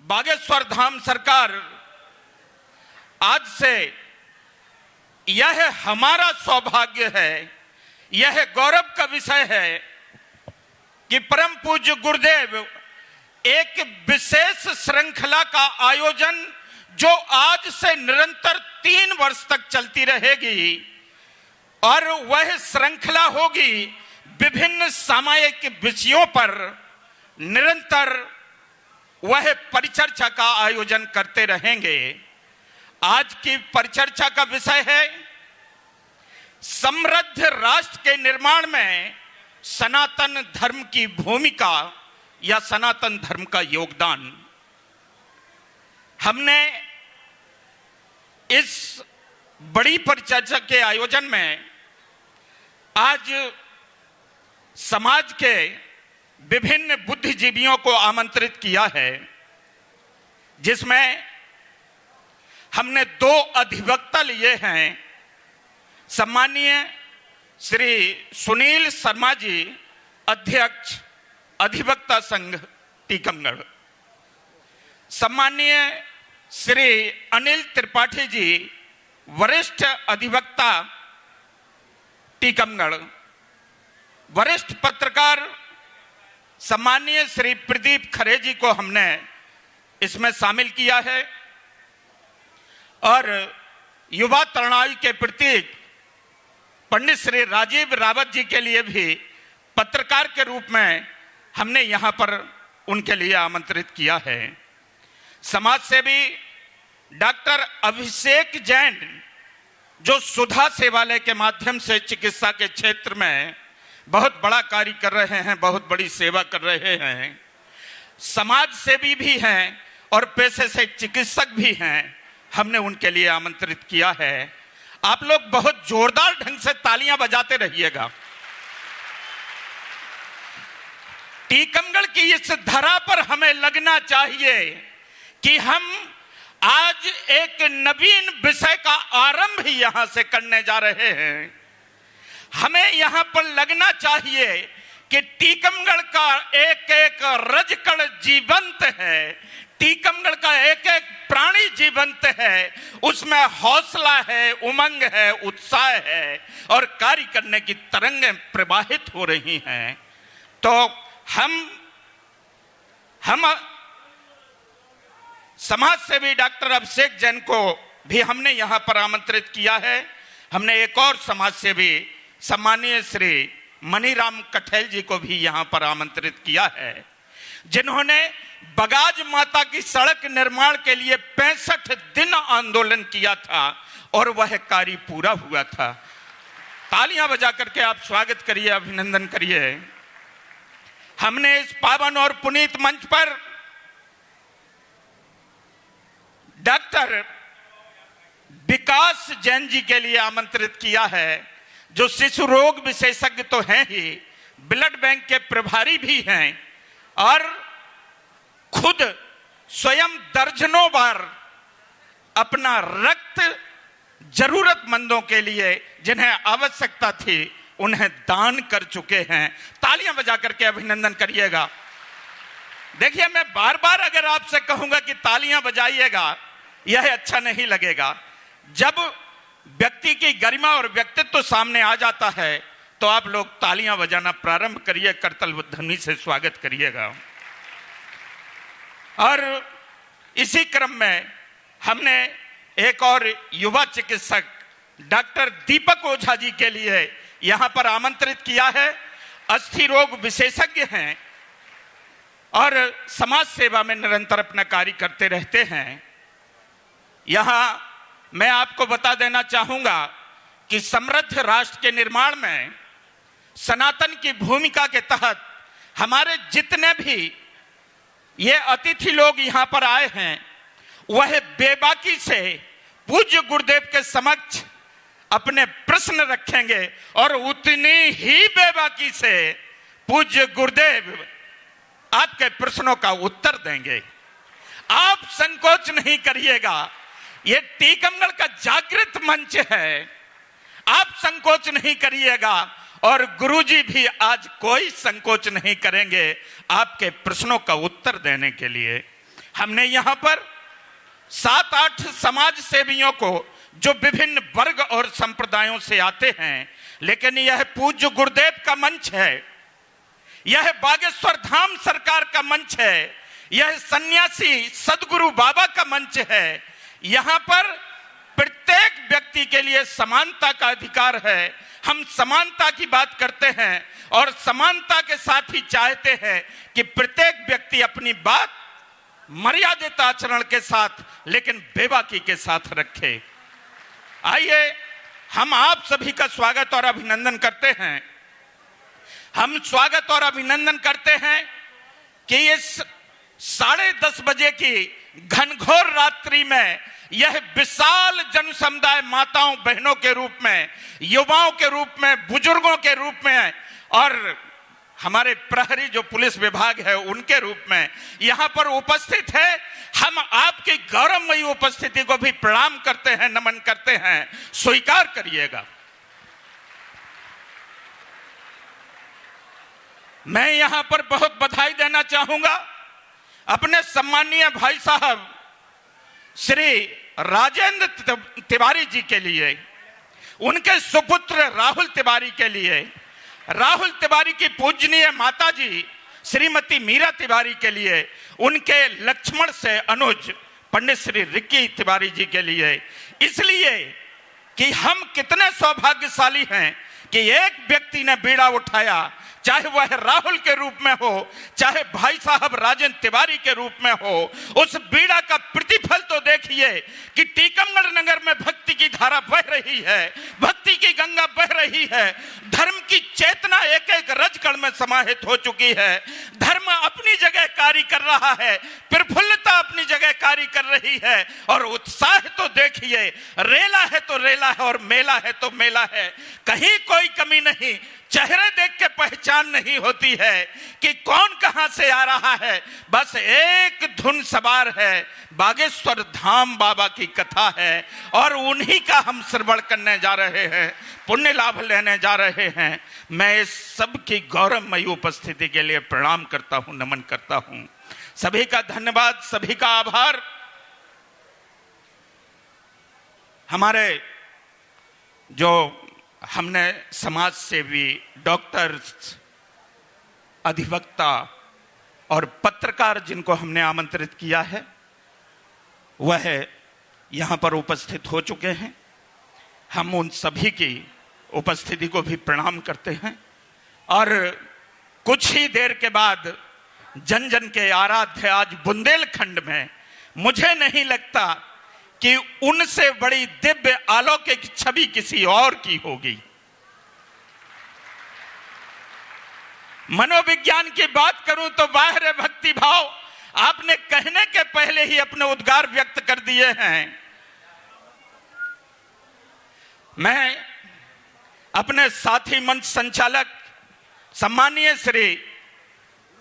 बागेश्वर धाम सरकार आज से यह हमारा सौभाग्य है, यह गौरव का विषय है कि परम पूज्य गुरुदेव एक विशेष श्रृंखला का आयोजन जो आज से निरंतर 3 वर्ष तक चलती रहेगी और वह श्रृंखला होगी विभिन्न सामायिक विषयों पर निरंतर वह परिचर्चा का आयोजन करते रहेंगे। आज की परिचर्चा का विषय है समृद्ध राष्ट्र के निर्माण में सनातन धर्म की भूमिका या सनातन धर्म का योगदान। हमने इस बड़ी परिचर्चा के आयोजन में आज समाज के विभिन्न बुद्धिजीवियों को आमंत्रित किया है, जिसमें हमने 2 अधिवक्ता लिए हैं। सम्मानीय श्री सुनील शर्मा जी, अध्यक्ष अधिवक्ता संघ टीकमगढ़, सम्मानीय श्री अनिल त्रिपाठी जी, वरिष्ठ अधिवक्ता टीकमगढ़, वरिष्ठ पत्रकार सम्मानीय श्री प्रदीप खरे जी को हमने इसमें शामिल किया है और युवा तरुणाई के प्रतीक पंडित श्री राजीव रावत जी के लिए भी पत्रकार के रूप में हमने यहां पर उनके लिए आमंत्रित किया है। समाज सेवी डॉक्टर अभिषेक जैन जो सुधा सेवालय के माध्यम से चिकित्सा के क्षेत्र में बहुत बड़ा कार्य कर रहे हैं, बहुत बड़ी सेवा कर रहे हैं, समाज सेवी भी हैं और पेशे से चिकित्सक भी हैं, हमने उनके लिए आमंत्रित किया है। आप लोग बहुत जोरदार ढंग से तालियां बजाते रहिएगा। टीकमगढ़ की इस धरा पर हमें लगना चाहिए कि हम आज एक नवीन विषय का आरंभ ही यहां से करने जा रहे हैं। हमें यहां पर लगना चाहिए कि टीकमगढ़ का एक एक रजकण जीवंत है, टीकमगढ़ का एक एक प्राणी जीवंत है, उसमें हौसला है, उमंग है, उत्साह है और कार्य करने की तरंगें प्रवाहित हो रही हैं। तो हम समाज सेवी डॉक्टर अभिषेक जैन को भी हमने यहां पर आमंत्रित किया है। हमने एक और समाज सेवी सम्मानीय श्री मनीराम कठेल जी को भी यहां पर आमंत्रित किया है, जिन्होंने बगाज माता की सड़क निर्माण के लिए 65 दिन आंदोलन किया था और वह कार्य पूरा हुआ था। तालियां बजा करके आप स्वागत करिए, अभिनंदन करिए। हमने इस पावन और पुनीत मंच पर डॉक्टर विकास जैन जी के लिए आमंत्रित किया है, जो शिशु रोग विशेषज्ञ तो हैं ही, ब्लड बैंक के प्रभारी भी हैं और खुद स्वयं दर्जनों बार अपना रक्त जरूरतमंदों के लिए जिन्हें आवश्यकता थी उन्हें दान कर चुके हैं। तालियां बजा करके अभिनंदन करिएगा। देखिए, मैं बार बार अगर आपसे कहूंगा कि तालियां बजाइएगा, यह अच्छा नहीं लगेगा। जब व्यक्ति की गरिमा और व्यक्तित्व सामने आ जाता है तो आप लोग तालियां बजाना प्रारंभ करिए, करतल ध्वनि से स्वागत करिएगा। और इसी क्रम में हमने एक और युवा चिकित्सक डॉक्टर दीपक ओझा जी के लिए यहां पर आमंत्रित किया है। अस्थि रोग विशेषज्ञ हैं और समाज सेवा में निरंतर अपना कार्य करते रहते हैं। यहां मैं आपको बता देना चाहूंगा कि समृद्ध राष्ट्र के निर्माण में सनातन की भूमिका के तहत हमारे जितने भी ये अतिथि लोग यहां पर आए हैं, वह बेबाकी से पूज्य गुरुदेव के समक्ष अपने प्रश्न रखेंगे और उतनी ही बेबाकी से पूज्य गुरुदेव आपके प्रश्नों का उत्तर देंगे। आप संकोच नहीं करिएगा, ये टीकमगढ़ का जागृत मंच है, आप संकोच नहीं करिएगा और गुरुजी भी आज कोई संकोच नहीं करेंगे आपके प्रश्नों का उत्तर देने के लिए। हमने यहाँ पर 7-8 समाज सेवियों को जो विभिन्न वर्ग और संप्रदायों से आते हैं, लेकिन यह पूज्य गुरुदेव का मंच है, यह बागेश्वर धाम सरकार का मंच है, यह सन्यासी सदगुरु बाबा का मंच है। यहाँ पर प्रत्येक व्यक्ति के लिए समानता का अधिकार है। हम समानता की बात करते हैं और समानता के साथ ही चाहते हैं कि प्रत्येक व्यक्ति अपनी बात मर्यादित आचरण के साथ लेकिन बेबाकी के साथ रखे। आइए हम आप सभी का स्वागत और अभिनंदन करते हैं। हम स्वागत और अभिनंदन करते हैं कि इस 10:30 बजे की घनघोर रात्रि में यह विशाल जन समुदाय माताओं बहनों के रूप में, युवाओं के रूप में, बुजुर्गों के रूप में और हमारे प्रहरी जो पुलिस विभाग है उनके रूप में यहां पर उपस्थित है। हम आपकी गौरवमयी उपस्थिति को भी प्रणाम करते हैं, नमन करते हैं, स्वीकार करिएगा। मैं यहां पर बहुत बधाई देना चाहूंगा अपने सम्मानीय भाई साहब श्री राजेंद्र तिवारी जी के लिए, उनके सुपुत्र राहुल तिवारी के लिए, राहुल तिवारी की पूजनीय माता जी श्रीमती मीरा तिवारी के लिए, उनके लक्ष्मण से अनुज पंडित श्री रिक्की तिवारी जी के लिए। इसलिए कि हम कितने सौभाग्यशाली हैं कि एक व्यक्ति ने बीड़ा उठाया, चाहे वह राहुल के रूप में हो, चाहे भाई साहब राजेंद्र तिवारी के रूप में हो। उस बीड़ा का प्रतिफल तो देखिए कि टीकमगढ़ नगर में भक्ति की धारा बह रही है, भक्ति की गंगा बह रही है, धर्म की चेतना एक एक रजकण में समाहित हो चुकी है, धर्म अपनी जगह कार्य कर रहा है, प्रफुल्लता अपनी जगह कार्य कर रही है और उत्साह तो देखिए, रेला है तो रेला है और मेला है तो मेला है, कहीं कोई कमी नहीं। चेहरे देख के पहचान नहीं होती है कि कौन कहां से आ रहा है, बस एक धुन सवार है, बागेश्वर धाम बाबा की कथा है और उन्हीं का हम श्रवण करने जा रहे हैं, पुण्य लाभ लेने जा रहे हैं। मैं इस सब की गौरवमयी उपस्थिति के लिए प्रणाम करता हूं, नमन करता हूं। सभी का धन्यवाद, सभी का आभार। हमारे जो हमने समाज सेवी, डॉक्टर्स, अधिवक्ता और पत्रकार जिनको हमने आमंत्रित किया है वह यहाँ पर उपस्थित हो चुके हैं। हम उन सभी की उपस्थिति को भी प्रणाम करते हैं और कुछ ही देर के बाद जन जन के आराध्य आज बुंदेलखंड में मुझे नहीं लगता कि उनसे बड़ी दिव्य अलौकिक छवि किसी और की होगी। मनोविज्ञान की बात करूं तो बाहर भक्ति भाव आपने कहने के पहले ही अपने उद्गार व्यक्त कर दिए हैं। मैं अपने साथी मंच संचालक सम्मानीय श्री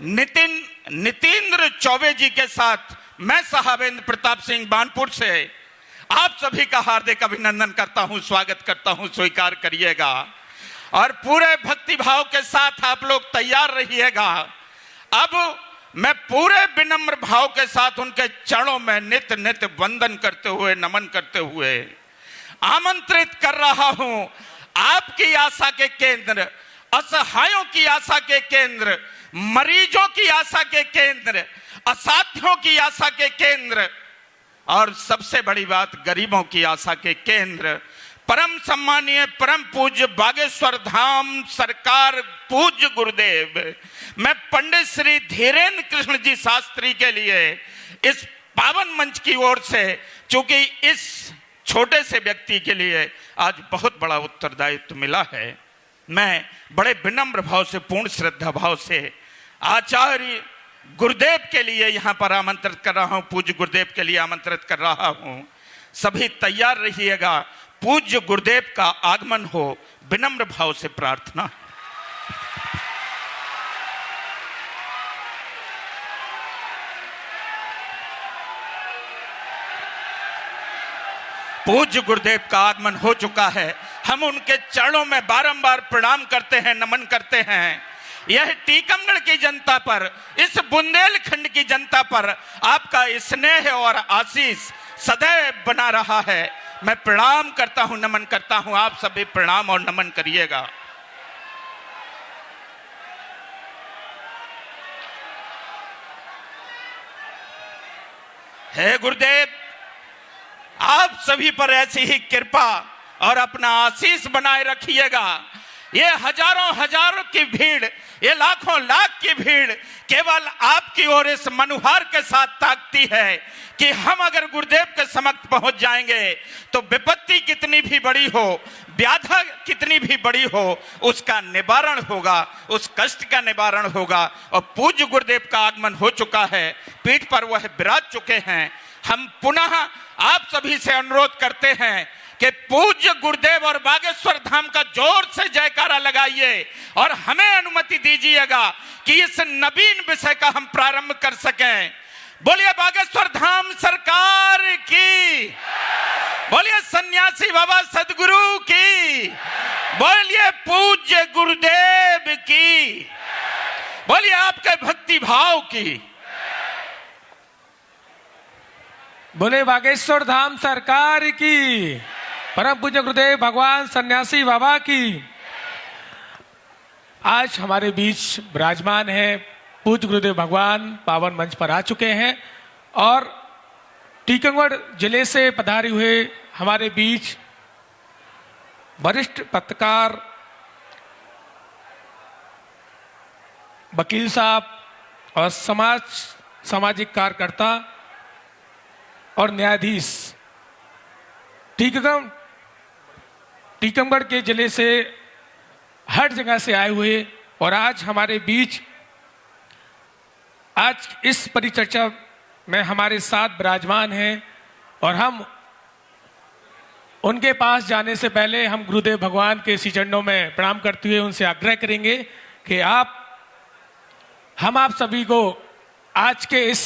नितेंद्र चौबे जी के साथ मैं साहबेंद्र प्रताप सिंह बानपुर से आप सभी का हार्दिक अभिनंदन करता हूं, स्वागत करता हूं, स्वीकार करिएगा और पूरे भक्ति भाव के साथ आप लोग तैयार रहिएगा। अब मैं पूरे विनम्र भाव के साथ उनके चरणों में नित्य नित्य वंदन करते हुए, नमन करते हुए आमंत्रित कर रहा हूं आपकी आशा के केंद्र, असहायों की आशा के केंद्र, मरीजों की आशा के केंद्र, असाध्यों की आशा के केंद्र और सबसे बड़ी बात गरीबों की आशा के केंद्र, परम सम्मानीय परम पूज्य बागेश्वर धाम सरकार पूज्य गुरुदेव, मैं पंडित श्री धीरेन्द्र कृष्ण जी शास्त्री के लिए इस पावन मंच की ओर से, चूंकि इस छोटे से व्यक्ति के लिए आज बहुत बड़ा उत्तरदायित्व मिला है, मैं बड़े विनम्र भाव से, पूर्ण श्रद्धा भाव से आचार्य गुरुदेव के लिए यहां पर आमंत्रित कर रहा हूं, पूज्य गुरुदेव के लिए आमंत्रित कर रहा हूं। सभी तैयार रहिएगा, पूज्य गुरुदेव का आगमन हो, विनम्र भाव से प्रार्थना। पूज्य गुरुदेव का आगमन हो चुका है। हम उनके चरणों में बारंबार प्रणाम करते हैं, नमन करते हैं यह टीकमगढ़ की जनता पर, इस बुंदेलखंड की जनता पर आपका स्नेह और आशीष सदैव बना रहा है। मैं प्रणाम करता हूं, नमन करता हूं। आप सभी प्रणाम और नमन करिएगा। हे गुरुदेव, आप सभी पर ऐसी ही कृपा और अपना आशीष बनाए रखिएगा। ये हजारों हजारों की भीड़, ये लाखों लाख की भीड़ केवल आपकी ओर इस मनुहार के साथ ताकती है कि हम अगर गुरुदेव के समक्ष पहुंच जाएंगे तो विपत्ति कितनी भी बड़ी हो, व्याधा कितनी भी बड़ी हो, उसका निवारण होगा, उस कष्ट का निवारण होगा। और पूज्य गुरुदेव का आगमन हो चुका है, पीठ पर वह विराज चुके हैं। हम पुनः आप सभी से अनुरोध करते हैं कि पूज्य गुरुदेव और बागेश्वर धाम का जोर से जयकारा लगाइए और हमें अनुमति दीजिएगा कि इस नवीन विषय का हम प्रारंभ कर सकें। बोलिए बागेश्वर धाम सरकार की, बोलिए सन्यासी बाबा सदगुरु की, बोलिए पूज्य गुरुदेव की, बोलिए आपके भक्ति भाव की। बोले बागेश्वर धाम सरकार की, परम पूज्य गुरुदेव भगवान सन्यासी बाबा की। आज हमारे बीच विराजमान है पूज्य गुरुदेव भगवान पावन मंच पर आ चुके हैं और टीकमगढ़ जिले से पधारे हुए हमारे बीच वरिष्ठ पत्रकार वकील साहब और सामाजिक कार्यकर्ता और न्यायाधीश टीकमगढ़ के जिले से हर जगह से आए हुए और आज हमारे बीच आज इस परिचर्चा में हमारे साथ विराजमान हैं। और हम उनके पास जाने से पहले हम गुरुदेव भगवान के श्री चरणों में प्रणाम करते हुए उनसे आग्रह करेंगे कि हम आप सभी को आज के इस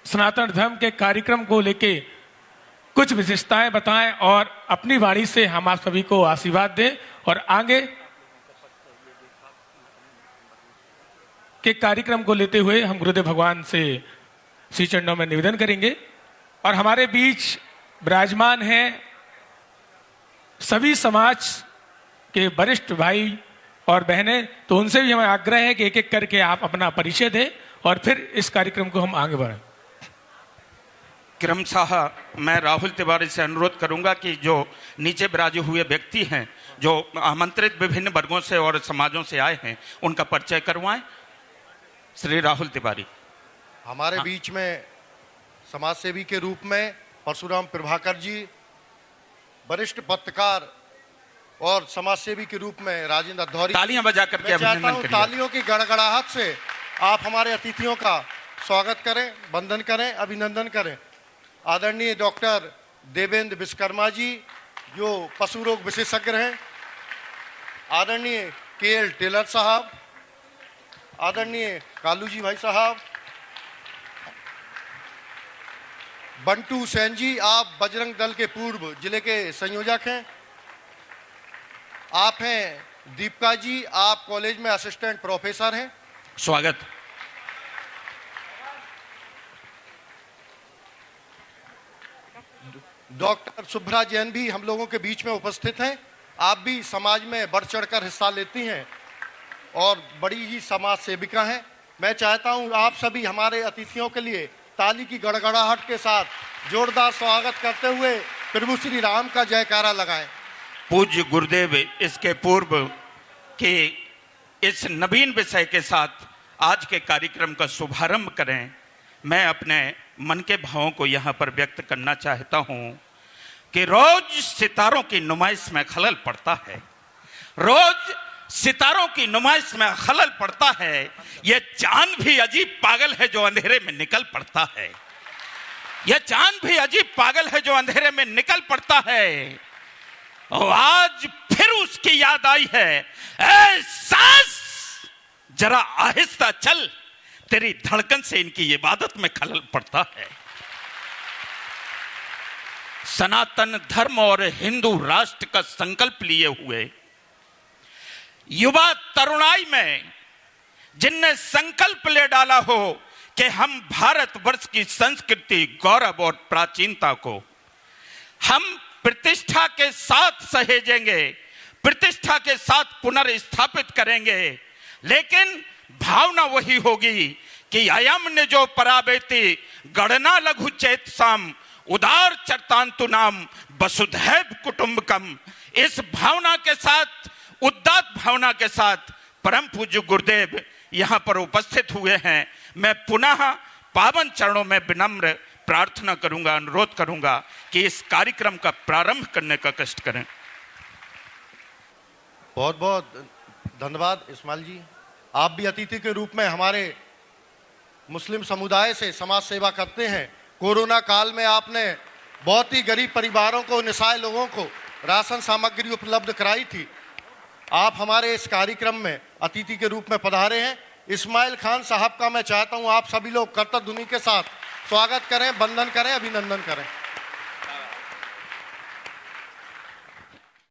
सनातन धर्म के कार्यक्रम को लेके कुछ विशेषताएं बताएं और अपनी वाणी से हम आप सभी को आशीर्वाद दें और आगे के कार्यक्रम को लेते हुए हम गुरुदेव भगवान से श्री चरणों में निवेदन करेंगे। और हमारे बीच विराजमान हैं सभी समाज के वरिष्ठ भाई और बहनें, तो उनसे भी हमें आग्रह है कि एक एक करके आप अपना परिचय दें और फिर इस कार्यक्रम को हम आगे बढ़ाएं। क्रमशः मैं राहुल तिवारी से अनुरोध करूंगा कि जो नीचे विराजे हुए व्यक्ति हैं, जो आमंत्रित विभिन्न वर्गों से और समाजों से आए हैं, उनका परिचय करवाएं। श्री राहुल तिवारी। हमारे बीच में समाज सेवी के रूप में परशुराम प्रभाकर जी, वरिष्ठ पत्रकार और समाज सेवी के रूप में राजेंद्र अधौरी। तालियां बजा करके अभिनंदन करिए। तालियों की गड़गड़ाहट से आप हमारे अतिथियों का स्वागत करें, वंदन करें, अभिनंदन करें। आदरणीय डॉक्टर देवेंद्र विश्वकर्मा जी जो पशु रोग विशेषज्ञ हैं, आदरणीय KL टेलर साहब, आदरणीय कालू जी भाई साहब, बंटू सेन जी, आप बजरंग दल के पूर्व जिले के संयोजक हैं। आप हैं दीपिका जी, आप कॉलेज में असिस्टेंट प्रोफेसर हैं। स्वागत। डॉक्टर शुभ्रा जैन भी हम लोगों के बीच में उपस्थित हैं। आप भी समाज में बढ़ चढ़कर हिस्सा लेती हैं और बड़ी ही समाज सेविका हैं। मैं चाहता हूं आप सभी हमारे अतिथियों के लिए ताली की गड़गड़ाहट के साथ जोरदार स्वागत करते हुए प्रभु श्री राम का जयकारा लगाएं। पूज्य गुरुदेव इसके पूर्व के इस नवीन विषय के साथ आज के कार्यक्रम का शुभारंभ करें, मैं अपने मन के भावों को यहाँ पर व्यक्त करना चाहता हूँ कि रोज सितारों की नुमाइश में खलल पड़ता है, रोज सितारों की नुमाइश में खलल पड़ता है। यह चांद भी अजीब पागल है जो अंधेरे में निकल पड़ता है, यह चांद भी अजीब पागल है जो अंधेरे में निकल पड़ता है। और आज फिर उसकी याद आई है, ऐ सांस जरा आहिस्ता चल, तेरी धड़कन से इनकी इबादत में खलल पड़ता है। सनातन धर्म और हिंदू राष्ट्र का संकल्प लिए हुए युवा तरुणाई में जिनने संकल्प ले डाला हो कि हम भारतवर्ष की संस्कृति, गौरव और प्राचीनता को हम प्रतिष्ठा के साथ सहेजेंगे, प्रतिष्ठा के साथ पुनर्स्थापित करेंगे। लेकिन भावना वही होगी कि अयम ने जो परावेति गणना लघु चेत साम उदार चरतांतु नाम वसुधैव कुटुंबकम। इस भावना के साथ, उदात्त भावना के साथ परम पूज्य गुरुदेव यहाँ पर उपस्थित हुए हैं। मैं पुनः पावन चरणों में विनम्र प्रार्थना करूंगा, अनुरोध करूंगा कि इस कार्यक्रम का प्रारंभ करने का कष्ट करें। बहुत बहुत धन्यवाद इस्माइल जी। आप भी अतिथि के रूप में हमारे मुस्लिम समुदाय से समाज सेवा करते हैं। कोरोना काल में आपने बहुत ही गरीब परिवारों को, निसहाय लोगों को राशन सामग्री उपलब्ध कराई थी। आप हमारे इस कार्यक्रम में अतिथि के रूप में पधारे हैं। इस्माइल खान साहब का मैं चाहता हूं आप सभी लोग करतब ध्वनि के साथ स्वागत करें, वंदन करें, अभिनंदन करें।